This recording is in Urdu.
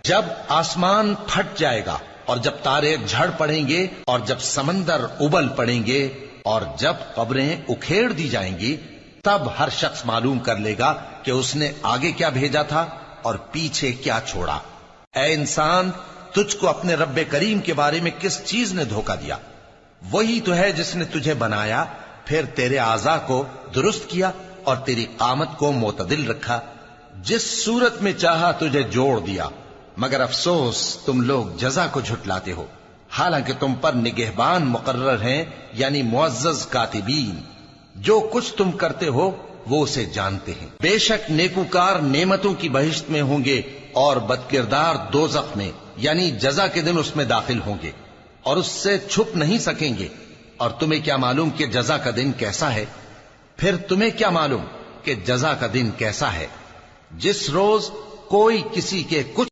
جب آسمان پھٹ جائے گا اور جب تارے جھڑ پڑیں گے اور جب سمندر ابل پڑیں گے اور جب قبریں اکھیڑ دی جائیں گی، تب ہر شخص معلوم کر لے گا کہ اس نے آگے کیا بھیجا تھا اور پیچھے کیا چھوڑا۔ اے انسان، تجھ کو اپنے رب کریم کے بارے میں کس چیز نے دھوکہ دیا؟ وہی تو ہے جس نے تجھے بنایا، پھر تیرے اعضاء کو درست کیا اور تیری قامت کو معتدل رکھا، جس صورت میں چاہا تجھے جوڑ دیا۔ مگر افسوس تم لوگ جزا کو جھٹلاتے ہو، حالانکہ تم پر نگہبان مقرر ہیں، یعنی معزز کاتبین۔ جو کچھ تم کرتے ہو وہ اسے جانتے ہیں۔ بے شک نیکوکار نعمتوں کی بہشت میں ہوں گے اور بدکردار دوزخ میں، یعنی جزا کے دن اس میں داخل ہوں گے اور اس سے چھپ نہیں سکیں گے۔ اور تمہیں کیا معلوم کہ جزا کا دن کیسا ہے؟ پھر تمہیں کیا معلوم کہ جزا کا دن کیسا ہے؟ جس روز کوئی کسی کے کچھ